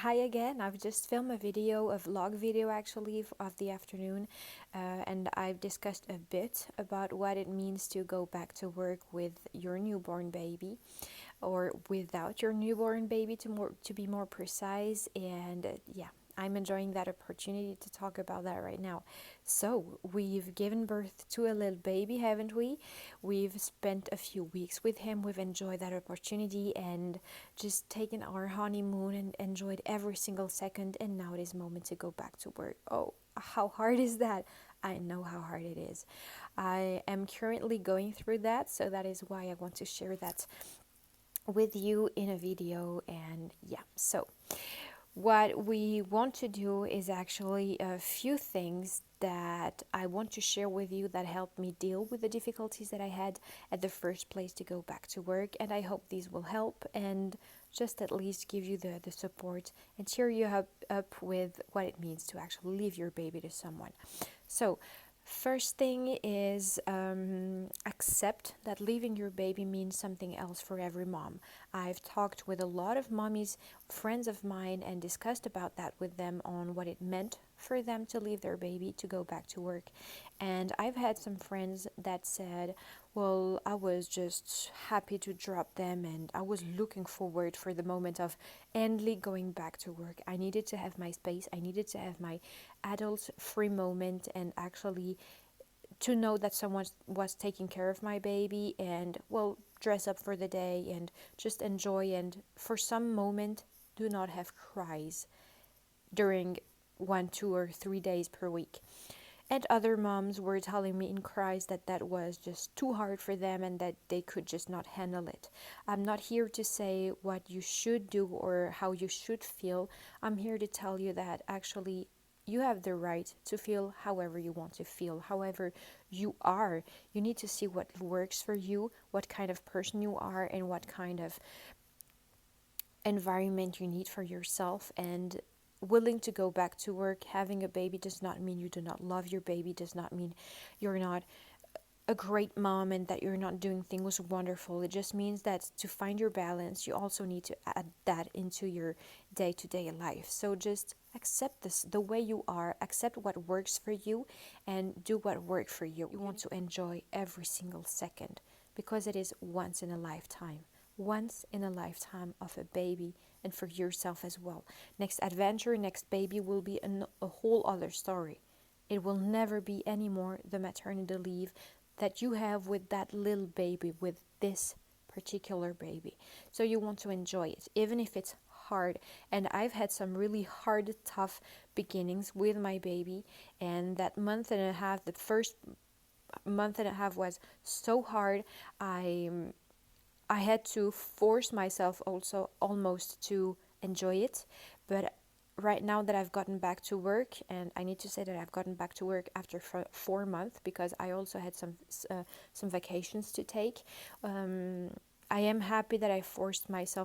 Hi again. I've just filmed a video, a vlog video actually, of the afternoon, and I've discussed a bit about what it means to go back to work with your newborn baby, or without your newborn baby, to be more precise. And yeah, I'm enjoying that opportunity to talk about that right now. So, we've given birth to a little baby, haven't we? We've spent a few weeks with him. We've enjoyed that opportunity and just taken our honeymoon and enjoyed every single second. And now it is moment to go back to work. Oh, how hard is that? I know how hard it is. I am currently going through that, so that is why I want to share that with you in a video. And yeah, so what we want to do is actually a few things that I want to share with you that helped me deal with the difficulties that I had at the first place to go back to work. And I hope these will help and just at least give you the support and cheer you up with what it means to actually leave your baby to someone. So, first thing is accept that leaving your baby means something else for every mom. I've talked with a lot of mommies, friends of mine, and discussed about that with them on what it meant for them to leave their baby to go back to work. And I've had some friends that said, well, I was just happy to drop them and I was looking forward for the moment of endly going back to work. I needed to have my space, I needed to have my adult free moment, and actually to know that someone was taking care of my baby, and well, dress up for the day and just enjoy, and for some moment do not have cries during 1, 2, or 3 days per week. And other moms were telling me in cries that that was just too hard for them and that they could just not handle it. I'm not here to say what you should do or how you should feel. I'm here to tell you that actually you have the right to feel however you want to feel, however you are. You need to see what works for you, what kind of person you are, and what kind of environment you need for yourself. And willing to go back to work, having a baby does not mean you do not love your baby, does not mean you're not a great mom and that you're not doing things wonderful. It just means that to find your balance, you also need to add that into your day-to-day life. So just accept this the way you are, accept what works for you, and do what works for you. You want to enjoy every single second because it is once in a lifetime. Once in a lifetime of a baby, and for yourself as well. Next adventure, next baby will be a whole other story. It will never be anymore the maternity leave that you have with that little baby, with this particular baby. So you want to enjoy it, even if it's hard. And I've had some really hard, tough beginnings with my baby. And that month and a half, the first month and a half was so hard. I had to force myself also almost to enjoy it. But right now that I've gotten back to work, and I need to say that I've gotten back to work after 4 months because I also had some vacations to take. I am happy that I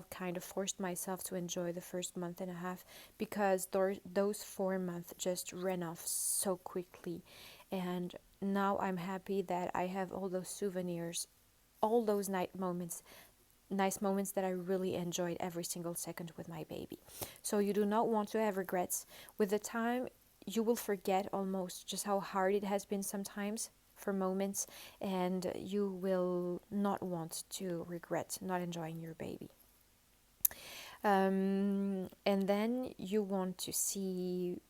kind of forced myself to enjoy the first month and a half, because those 4 months just ran off so quickly. And now I'm happy that I have all those souvenirs, all those nice moments that I really enjoyed every single second with my baby. So you do not want to have regrets. With the time, you will forget almost just how hard it has been sometimes for moments, and you will not want to regret not enjoying your baby. And then you want to see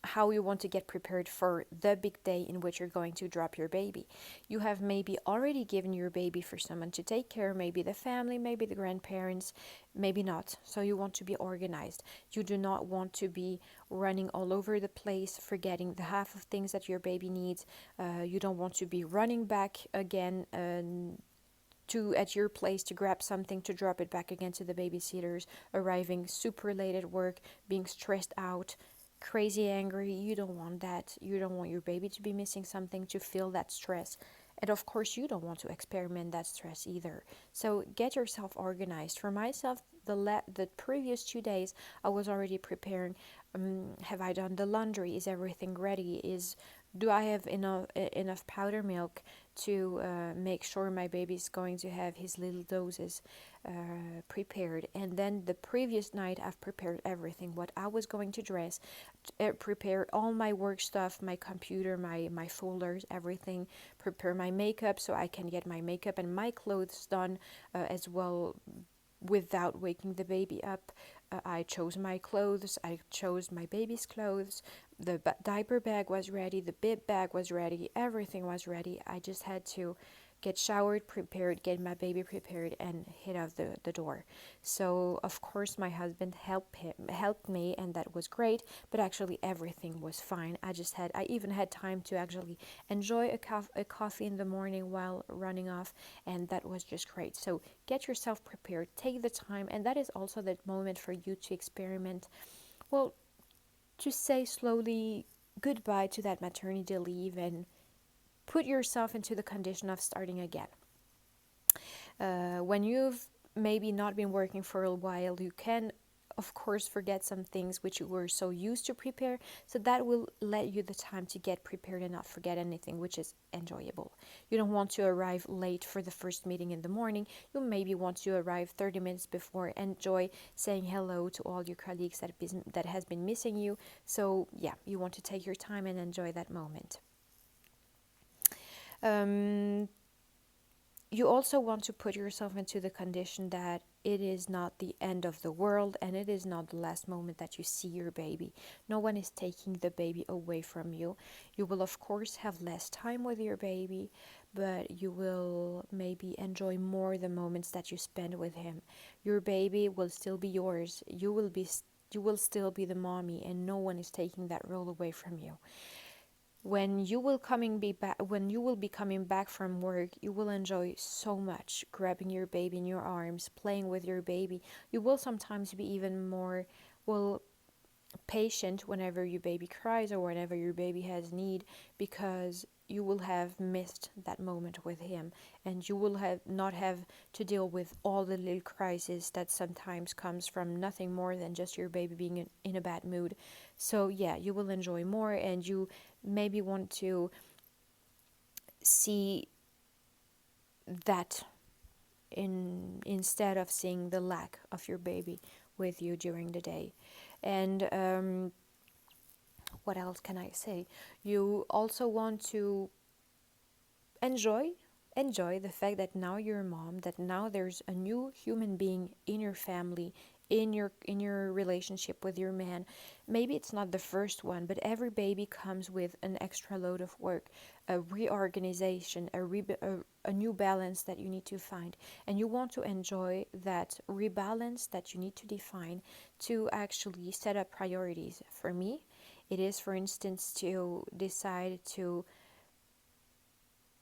how you want to get prepared for the big day in which you're going to drop your baby. You have maybe already given your baby for someone to take care, maybe the family, maybe the grandparents, maybe not. So you want to be organized. You do not want to be running all over the place, forgetting the half of things that your baby needs. You don't want to be running back again to at your place to grab something to drop it back again to the babysitters, arriving super late at work, being stressed out, crazy angry. You don't want that. You don't want your baby to be missing something, to feel that stress. And of course, you don't want to experiment that stress either. So get yourself organized. For myself, the previous 2 days I was already preparing. Have I done the laundry? Is everything ready? Do I have enough powder milk to make sure my baby's going to have his little doses prepared? And then the previous night I've prepared everything, what I was going to dress, prepare all my work stuff, my computer, my folders, everything, prepare my makeup so I can get my makeup and my clothes done as well without waking the baby up. I chose my clothes, I chose my baby's clothes, the diaper bag was ready, the bib bag was ready, everything was ready. I just had to get showered, prepared, get my baby prepared, and head out the door. So of course my husband helped me, and that was great. But actually everything was fine. I even had time to actually enjoy a coffee in the morning while running off, and that was just great. So get yourself prepared, take the time, and that is also the moment for you to experiment. Well, to say slowly goodbye to that maternity leave and put yourself into the condition of starting again. When you've maybe not been working for a while, you can of course forget some things which you were so used to prepare, so that will let you the time to get prepared and not forget anything, which is enjoyable. You don't want to arrive late for the first meeting in the morning. You maybe want to arrive 30 minutes before, enjoy saying hello to all your colleagues that has been missing you. So yeah, you want to take your time and enjoy that moment. You also want to put yourself into the condition that it is not the end of the world, and it is not the last moment that you see your baby. No one is taking the baby away from you. You will of course have less time with your baby, but you will maybe enjoy more the moments that you spend with him. Your baby will still be yours. You will still be the mommy, and no one is taking that role away from you. When you will be coming back from work, you will enjoy so much grabbing your baby in your arms, playing with your baby. You will sometimes be even more, well, patient whenever your baby cries or whenever your baby has need, because you will have missed that moment with him, and you will have not have to deal with all the little crises that sometimes comes from nothing more than just your baby being in a bad mood. So yeah, you will enjoy more, and you maybe want to see that instead of seeing the lack of your baby with you during the day. And what else can I say? You also want to enjoy the fact that now you're a mom, that now there's a new human being in your family, in your relationship with your man. Maybe it's not the first one, but every baby comes with an extra load of work, a reorganization, a new balance that you need to find, and you want to enjoy that rebalance that you need to define to actually set up priorities. For me, it is, for instance, to decide to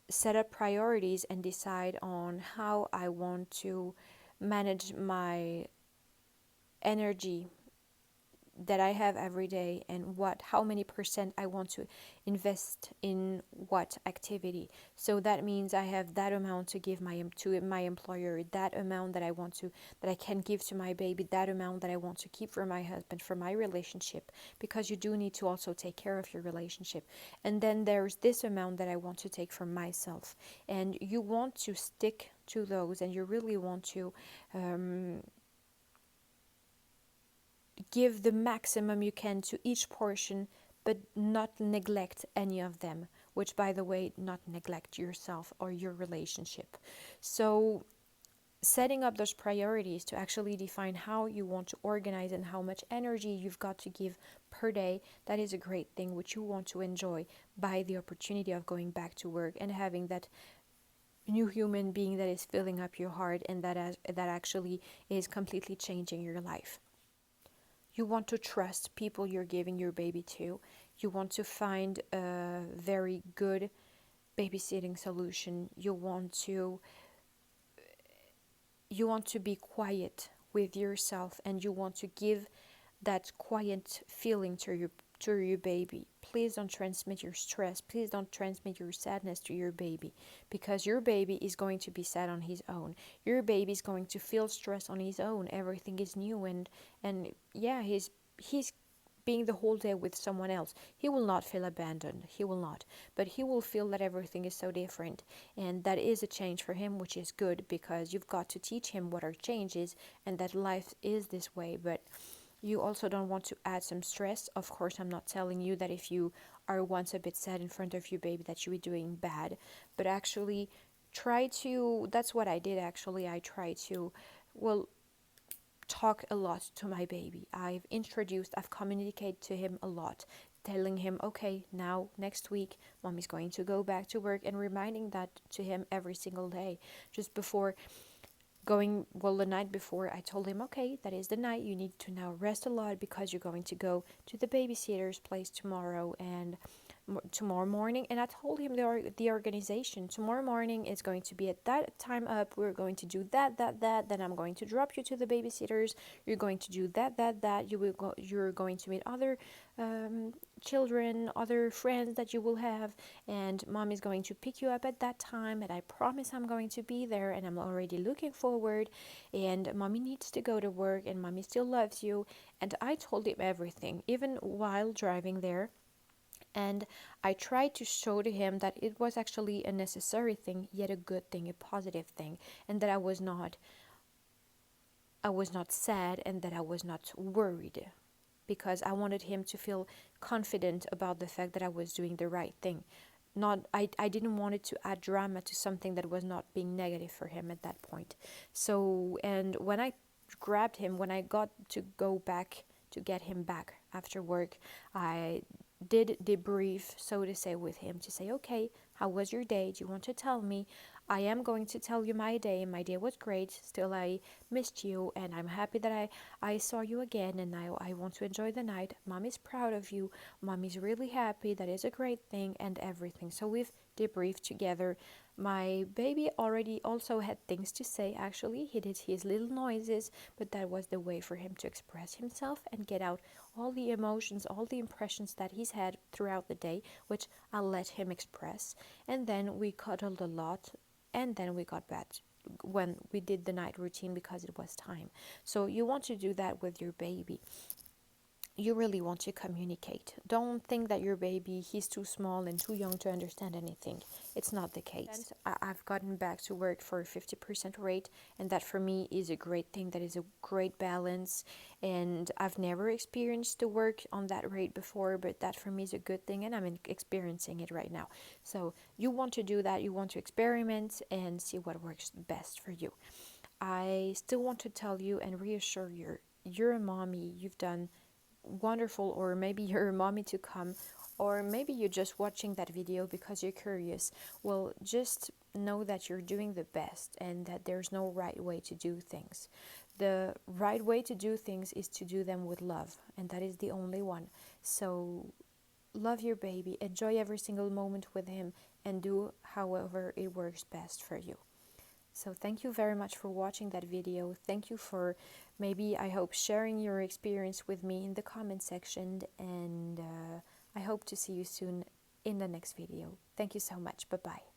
set up priorities and decide on how I want to manage my energy that I have every day, and how many percent I want to invest in what activity. So that means I have that amount to give to my employer, that amount that I can give to my baby, that amount that I want to keep for my husband, for my relationship, because you do need to also take care of your relationship. And then there's this amount that I want to take for myself, and you want to stick to those, and you really want to give the maximum you can to each portion, but not neglect any of them, which, by the way, not neglect yourself or your relationship. So setting up those priorities to actually define how you want to organize and how much energy you've got to give per day, that is a great thing which you want to enjoy by the opportunity of going back to work and having that new human being that is filling up your heart, and that actually is completely changing your life. You want to trust people you're giving your baby to. You want to find a very good babysitting solution. You want to be quiet with yourself, and you want to give that quiet feeling to your baby. Please don't transmit your stress. Please don't transmit your sadness to your baby, because your baby is going to be sad on his own. Your baby is going to feel stress on his own. Everything is new, and yeah, he's being the whole day with someone else. He will not feel abandoned. He will not. But he will feel that everything is so different. And that is a change for him, which is good, because you've got to teach him what our change is and that life is this way. But you also don't want to add some stress. Of course, I'm not telling you that if you are once a bit sad in front of your baby that you be doing bad. But actually, try to, that's what I did actually. I try to, well, talk a lot to my baby. I've communicated to him a lot, telling him, okay, now next week, mommy's going to go back to work, and reminding that to him every single day. Just before going, well, the night before, I told him, okay, that is the night. You need to now rest a lot because you're going to go to the babysitter's place tomorrow and tomorrow morning. And I told him the organization tomorrow morning is going to be at that time up. We're going to do that. Then I'm going to drop you to the babysitters. You're going to do that. You're going to meet other children, other friends that you will have, and mom is going to pick you up at that time, and I promise I'm going to be there, and I'm already looking forward, and mommy needs to go to work, and mommy still loves you. And I told him everything, even while driving there. And I tried to show to him that it was actually a necessary thing, yet a good thing, a positive thing, and that I was not sad, and that I was not worried, because I wanted him to feel confident about the fact that I was doing the right thing. I didn't want it to add drama to something that was not being negative for him at that point. So, and when I grabbed him, when I got to go back to get him back after work, I did debrief, so to say, with him, to say, okay, how was your day? Do you want to tell me? I am going to tell you my day. My day was great. Still, I missed you, and I'm happy that I saw you again, and I want to enjoy the night. Mom is proud of you. Mom is really happy. That is a great thing, and everything. So we've debriefed together. My baby already also had things to say, actually. He did his little noises, but that was the way for him to express himself and get out all the emotions, all the impressions that he's had throughout the day, which I'll let him express. And then we cuddled a lot, and then we got back when we did the night routine because it was time. So you want to do that with your baby. You really want to communicate. Don't think that your baby, he's too small and too young to understand anything. It's not the case. I've gotten back to work for a 50% rate, and that for me is a great thing. That is a great balance, and I've never experienced to work on that rate before, but that for me is a good thing, and I'm experiencing it right now. So you want to do that. You want to experiment and see what works best for you. I still want to tell you and reassure you, you're a mommy. You've done wonderful, or maybe you're a mommy to come, or maybe you're just watching that video because you're curious. Well, just know that you're doing the best, and that there's no right way to do things. The right way to do things is to do them with love, and that is the only one. So love your baby, enjoy every single moment with him, and do however it works best for you. So thank you very much for watching that video. Thank you for, maybe, I hope, sharing your experience with me in the comment section. And I hope to see you soon in the next video. Thank you so much. Bye-bye.